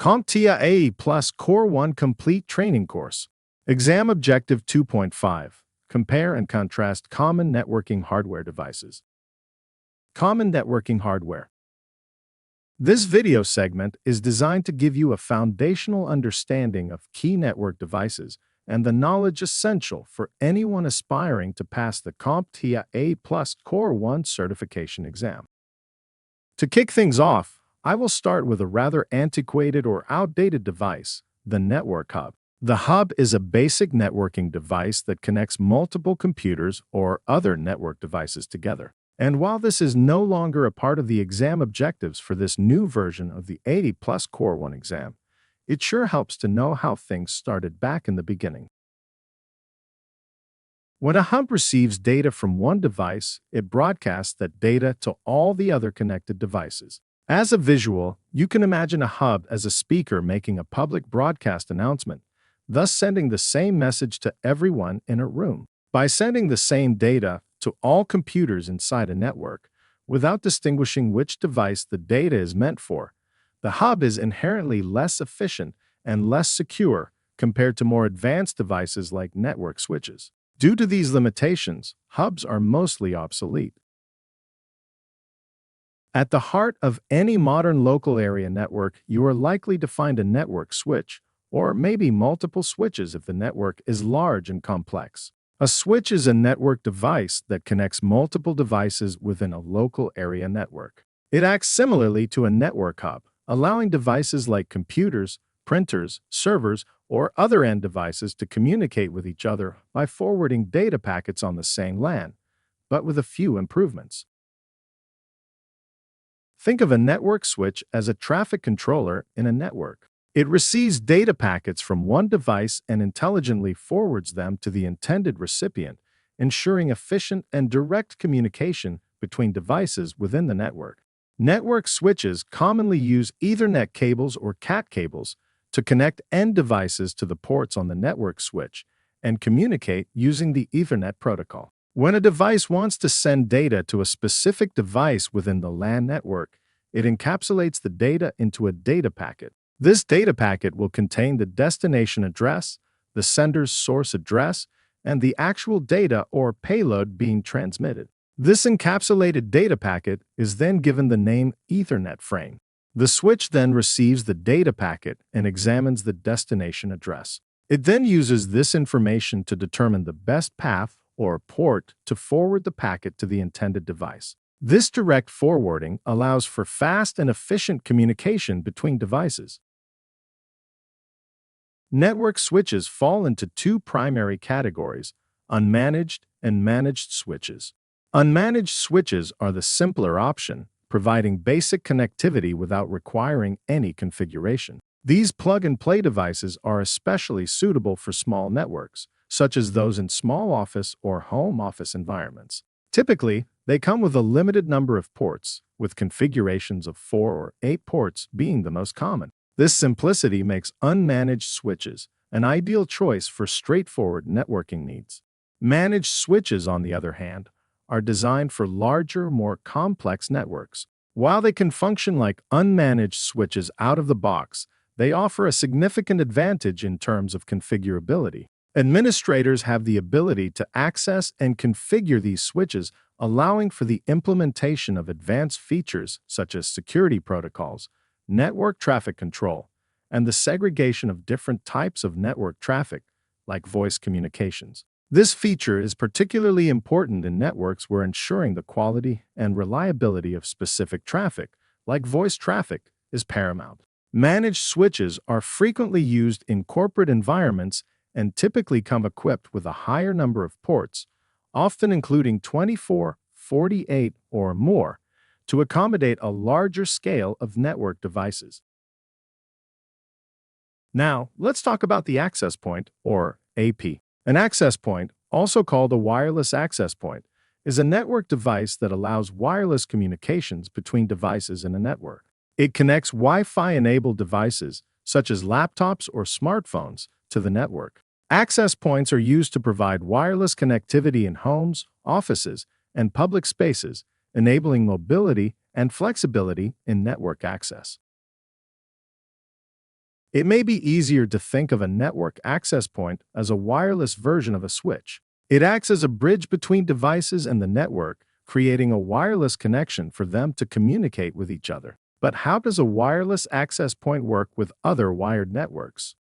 CompTIA A Plus Core 1 Complete Training Course. Exam Objective 2.5. Compare and contrast common networking hardware devices. Common networking hardware. This video segment is designed to give you a foundational understanding of key network devices and the knowledge essential for anyone aspiring to pass the CompTIA A Plus Core 1 certification exam. To kick things off, I will start with a rather antiquated or outdated device, the network hub. The hub is a basic networking device that connects multiple computers or other network devices together. And while this is no longer a part of the exam objectives for this new version of the 80 Plus Core 1 exam, it sure helps to know how things started back in the beginning. When a hub receives data from one device, it broadcasts that data to all the other connected devices. As a visual, you can imagine a hub as a speaker making a public broadcast announcement, thus sending the same message to everyone in a room. By sending the same data to all computers inside a network, without distinguishing which device the data is meant for, the hub is inherently less efficient and less secure compared to more advanced devices like network switches. Due to these limitations, hubs are mostly obsolete. At the heart of any modern local area network, you are likely to find a network switch, or maybe multiple switches if the network is large and complex. A switch is a network device that connects multiple devices within a local area network. It acts similarly to a network hub, allowing devices like computers, printers, servers, or other end devices to communicate with each other by forwarding data packets on the same LAN, but with a few improvements. Think of a network switch as a traffic controller in a network. It receives data packets from one device and intelligently forwards them to the intended recipient, ensuring efficient and direct communication between devices within the network. Network switches commonly use Ethernet cables or CAT cables to connect end devices to the ports on the network switch and communicate using the Ethernet protocol. When a device wants to send data to a specific device within the LAN network, it encapsulates the data into a data packet. This data packet will contain the destination address, the sender's source address, and the actual data or payload being transmitted. This encapsulated data packet is then given the name Ethernet frame. The switch then receives the data packet and examines the destination address. It then uses this information to determine the best path or port to forward the packet to the intended device. This direct forwarding allows for fast and efficient communication between devices. Network switches fall into two primary categories: unmanaged and managed switches. Unmanaged switches are the simpler option, providing basic connectivity without requiring any configuration. These plug-and-play devices are especially suitable for small networks, such as those in small office or home office environments. Typically, they come with a limited number of ports, with configurations of 4 or 8 ports being the most common. This simplicity makes unmanaged switches an ideal choice for straightforward networking needs. Managed switches, on the other hand, are designed for larger, more complex networks. While they can function like unmanaged switches out of the box, they offer a significant advantage in terms of configurability. Administrators have the ability to access and configure these switches, allowing for the implementation of advanced features such as security protocols, network traffic control, and the segregation of different types of network traffic, like voice communications. This feature is particularly important in networks where ensuring the quality and reliability of specific traffic, like voice traffic, is paramount. Managed switches are frequently used in corporate environments and typically come equipped with a higher number of ports, often including 24, 48, or more, to accommodate a larger scale of network devices. Now, let's talk about the access point, or AP. An access point, also called a wireless access point, is a network device that allows wireless communications between devices in a network. It connects Wi-Fi-enabled devices, such as laptops or smartphones, to the network. Access points are used to provide wireless connectivity in homes, offices, and public spaces, enabling mobility and flexibility in network access. It may be easier to think of a network access point as a wireless version of a switch. It acts as a bridge between devices and the network, creating a wireless connection for them to communicate with each other. But how does a wireless access point work with other wired networks?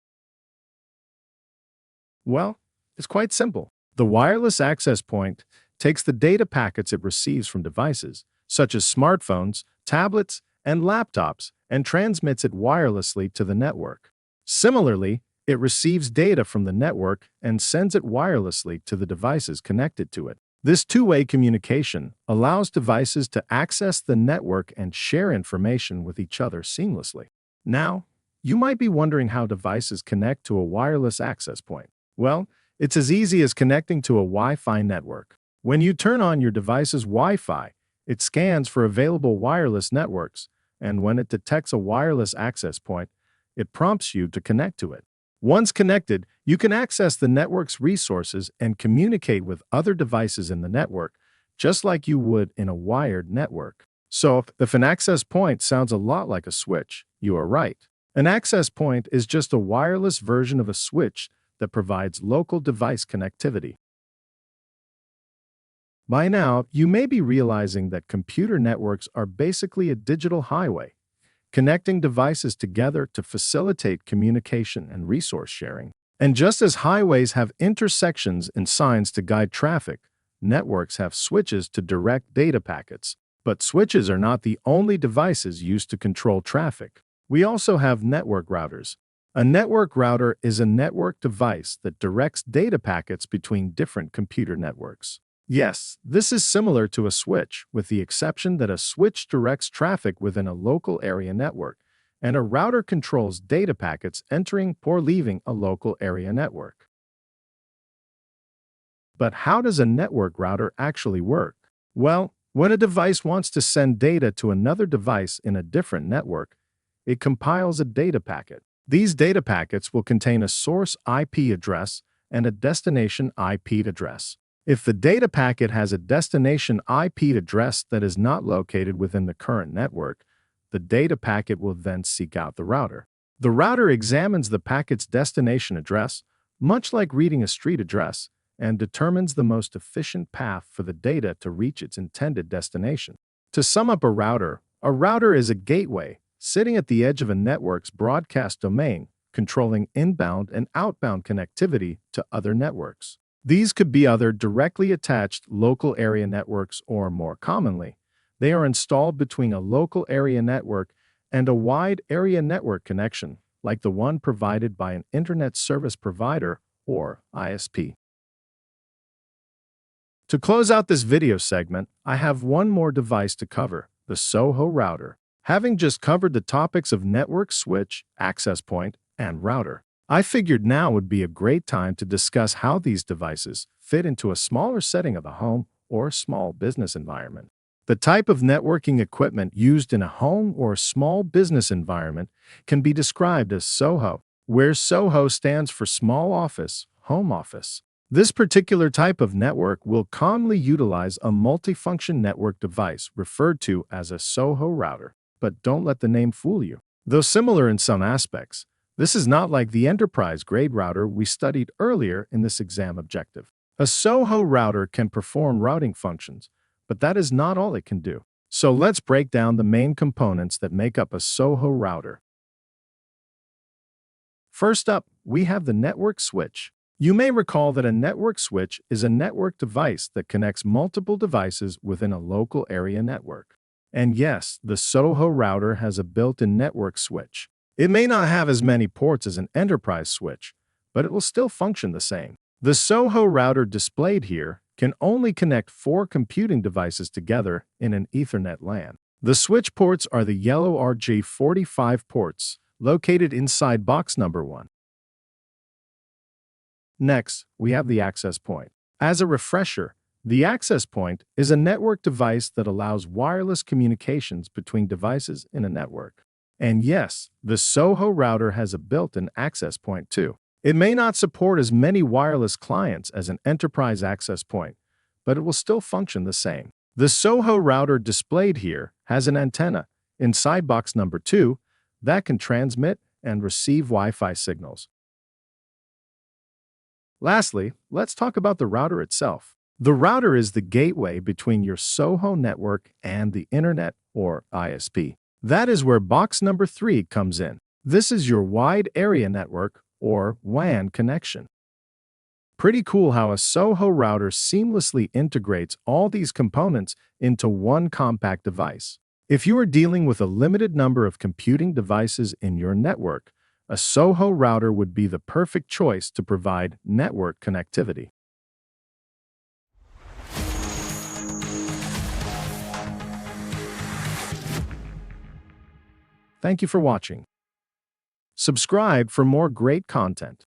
Well, it's quite simple. The wireless access point takes the data packets it receives from devices, such as smartphones, tablets, and laptops, and transmits it wirelessly to the network. Similarly, it receives data from the network and sends it wirelessly to the devices connected to it. This two-way communication allows devices to access the network and share information with each other seamlessly. Now, you might be wondering how devices connect to a wireless access point. Well, it's as easy as connecting to a Wi-Fi network. When you turn on your device's Wi-Fi, it scans for available wireless networks, and when it detects a wireless access point, it prompts you to connect to it. Once connected, you can access the network's resources and communicate with other devices in the network, just like you would in a wired network. So, if an access point sounds a lot like a switch, you are right. An access point is just a wireless version of a switch that provides local device connectivity. By now, you may be realizing that computer networks are basically a digital highway, connecting devices together to facilitate communication and resource sharing. And just as highways have intersections and signs to guide traffic, networks have switches to direct data packets. But switches are not the only devices used to control traffic. We also have network routers. A network router is a network device that directs data packets between different computer networks. Yes, this is similar to a switch, with the exception that a switch directs traffic within a local area network, and a router controls data packets entering or leaving a local area network. But how does a network router actually work? Well, when a device wants to send data to another device in a different network, it compiles a data packet. These data packets will contain a source IP address and a destination IP address. If the data packet has a destination IP address that is not located within the current network, the data packet will then seek out the router. The router examines the packet's destination address, much like reading a street address, and determines the most efficient path for the data to reach its intended destination. To sum up a router is a gateway sitting at the edge of a network's broadcast domain, controlling inbound and outbound connectivity to other networks. These could be other directly attached local area networks, or more commonly, they are installed between a local area network and a wide area network connection, like the one provided by an Internet Service Provider, or ISP. To close out this video segment, I have one more device to cover, the SOHO router. Having just covered the topics of network switch, access point, and router, I figured now would be a great time to discuss how these devices fit into a smaller setting of a home or small business environment. The type of networking equipment used in a home or small business environment can be described as SOHO, where SOHO stands for small office, home office. This particular type of network will commonly utilize a multifunction network device referred to as a SOHO router. But don't let the name fool you. Though similar in some aspects, this is not like the enterprise-grade router we studied earlier in this exam objective. A SOHO router can perform routing functions, but that is not all it can do. So let's break down the main components that make up a SOHO router. First up, we have the network switch. You may recall that a network switch is a network device that connects multiple devices within a local area network. And yes, the SOHO router has a built-in network switch. It may not have as many ports as an enterprise switch, but it will still function the same. The SOHO router displayed here can only connect 4 computing devices together in an Ethernet LAN. The switch ports are the yellow RJ45 ports, located inside box number 1. Next, we have the access point. As a refresher, the access point is a network device that allows wireless communications between devices in a network. And yes, the SOHO router has a built-in access point too. It may not support as many wireless clients as an enterprise access point, but it will still function the same. The SOHO router displayed here has an antenna inside box number 2 that can transmit and receive Wi-Fi signals. Lastly, let's talk about the router itself. The router is the gateway between your SOHO network and the Internet, or ISP. That is where box number 3 comes in. This is your wide area network, or WAN connection. Pretty cool how a SOHO router seamlessly integrates all these components into one compact device. If you are dealing with a limited number of computing devices in your network, a SOHO router would be the perfect choice to provide network connectivity. Thank you for watching. Subscribe for more great content.